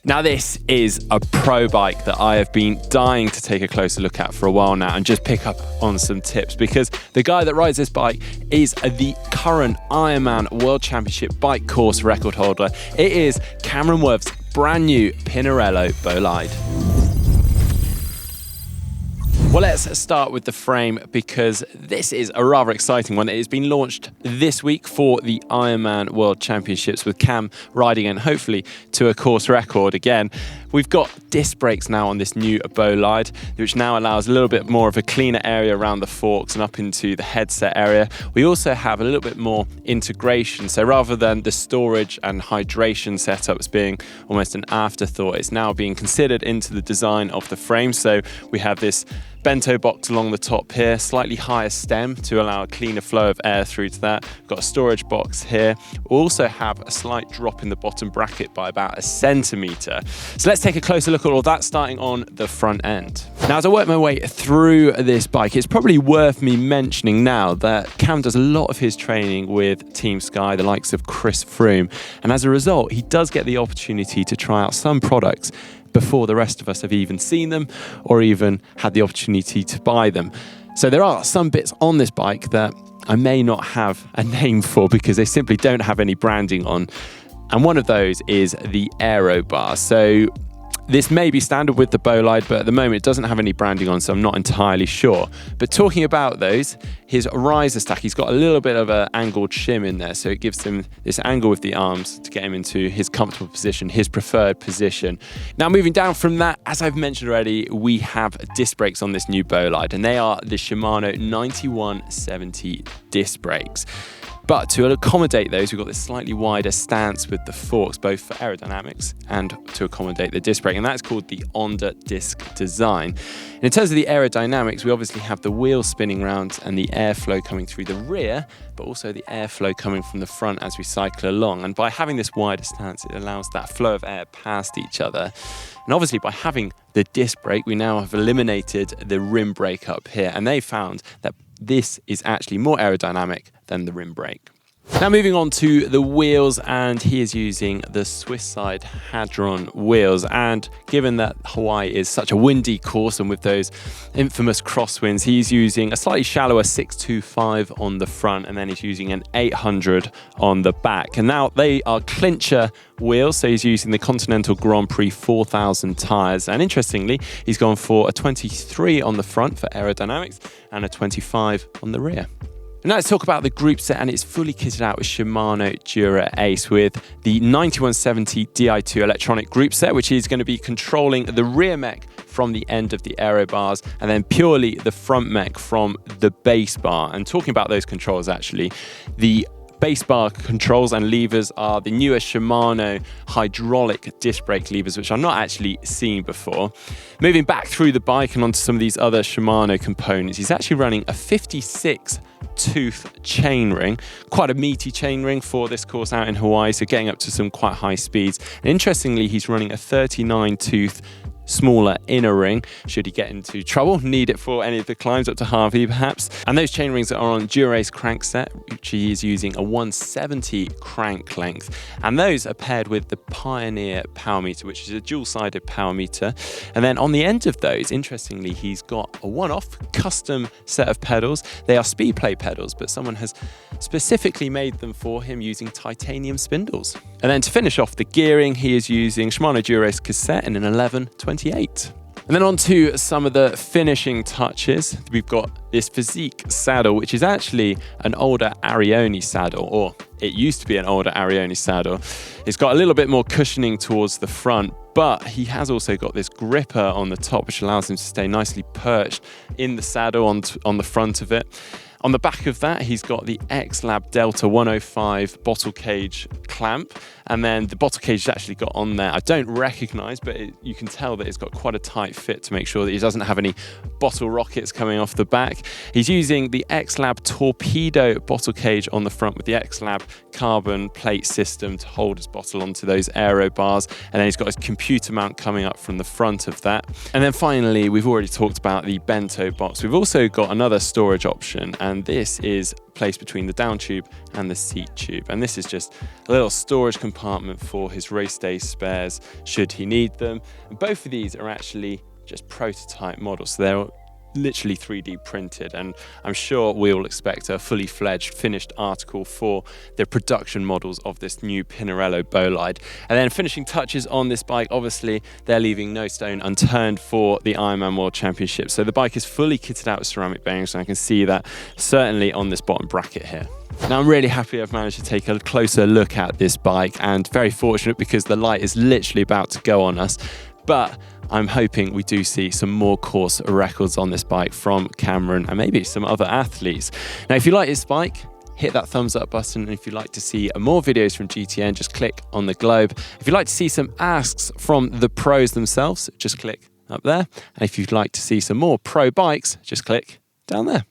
Now this is a pro bike that I have been dying to take a closer look at for a while now and just pick up on some tips, because the guy that rides this bike is the current Ironman World Championship bike course record holder. It is Cameron Wurf's brand new Pinarello Bolide. Well, let's start with the frame, because this is a rather exciting one. It has been launched this week for the Ironman World Championships, with Cam riding in, hopefully to a course record again. We've got disc brakes now on this new Bolide, which now allows a little bit more of a cleaner area around the forks and up into the headset area. We also have a little bit more integration. So rather than the storage and hydration setups being almost an afterthought, it's now being considered into the design of the frame. So we have this bento box along the top here, slightly higher stem to allow a cleaner flow of air through to that. We've got a storage box here. We also have a slight drop in the bottom bracket by about 1 centimetre. So let's take a closer look at all that, starting on the front end. Now, as I work my way through this bike, it's probably worth me mentioning now that Cam does a lot of his training with Team Sky, the likes of Chris Froome, and as a result, he does get the opportunity to try out some products before the rest of us have even seen them or even had the opportunity to buy them. So there are some bits on this bike that I may not have a name for because they simply don't have any branding on. And one of those is the aerobar. So this may be standard with the Bolide, but at the moment it doesn't have any branding on, so I'm not entirely sure. But talking about those, his riser stack, he's got a little bit of an angled shim in there, so it gives him this angle with the arms to get him into his comfortable position, his preferred position. Now, moving down from that, as I've mentioned already, we have disc brakes on this new Bolide, and they are the Shimano 9170 disc brakes. But to accommodate those, we've got this slightly wider stance with the forks, both for aerodynamics and to accommodate the disc brake, and that's called the Onda disc design. And in terms of the aerodynamics, we obviously have the wheels spinning around and the airflow coming through the rear, but also the airflow coming from the front as we cycle along. And by having this wider stance, it allows that flow of air past each other. And obviously by having the disc brake, we now have eliminated the rim brake up here, and they found that this is actually more aerodynamic than the rim brake. Now moving on to the wheels, and he is using the Swiss Side Hadron wheels, and given that Hawaii is such a windy course and with those infamous crosswinds, he's using a slightly shallower 625 on the front, and then he's using an 800 on the back. And now they are clincher wheels, so he's using the Continental Grand Prix 4000 tyres, and interestingly he's gone for a 23 on the front for aerodynamics and a 25 on the rear. Now let's talk about the Groupset, and it's fully kitted out with Shimano Dura Ace with the 9170 Di2 electronic Groupset, which is going to be controlling the rear mech from the end of the aero bars and then purely the front mech from the base bar. And talking about those controls, actually, the base bar controls and levers are the newer Shimano hydraulic disc brake levers, which I've not actually seen before. Moving back through the bike and onto some of these other Shimano components, he's actually running a 56 tooth chainring, quite a meaty chainring for this course out in Hawaii, so getting up to some quite high speeds. And interestingly, he's running a 39 tooth smaller inner ring should he get into trouble, need it for any of the climbs up to Harvey perhaps. And those chain rings are on Dura-Ace crankset, which he is using a 170 crank length, and those are paired with the Pioneer Powermeter, which is a dual-sided power meter. And then on the end of those, interestingly, he's got a one-off custom set of pedals. They are speedplay pedals, but someone has specifically made them for him using titanium spindles. And then to finish off the gearing, he is using Shimano Dura-Ace Cassette in an 11/28. And then on to some of the finishing touches. We've got this Physique saddle, which is actually an older Arione saddle, or it used to be an older Arione saddle. It's got a little bit more cushioning towards the front, but he has also got this gripper on the top, which allows him to stay nicely perched in the saddle on the front of it. On the back of that, he's got the X-Lab Delta 105 bottle cage clamp, and then the bottle cage has actually got on there, I don't recognise, but you can tell that it's got quite a tight fit to make sure that he doesn't have any bottle rockets coming off the back. He's using the X-Lab Torpedo bottle cage on the front with the X-Lab carbon plate system to hold his bottle onto those aero bars, and then he's got his computer mount coming up from the front of that. And then finally, we've already talked about the bento box. We've also got another storage option, and this is placed between the down tube and the seat tube. And this is just a little storage compartment for his race day spares should he need them. And both of these are actually just prototype models, so they're literally 3D printed, and I'm sure we will expect a fully fledged finished article for the production models of this new Pinarello Bolide. And then finishing touches on this bike, obviously they're leaving no stone unturned for the Ironman World Championship. So the bike is fully kitted out with ceramic bearings, and I can see that certainly on this bottom bracket here. Now I'm really happy I've managed to take a closer look at this bike, and very fortunate because the light is literally about to go on us. But I'm hoping we do see some more course records on this bike from Cameron and maybe some other athletes. Now, if you like this bike, hit that thumbs up button. And if you'd like to see more videos from GTN, just click on the globe. If you'd like to see some asks from the pros themselves, just click up there. And if you'd like to see some more pro bikes, just click down there.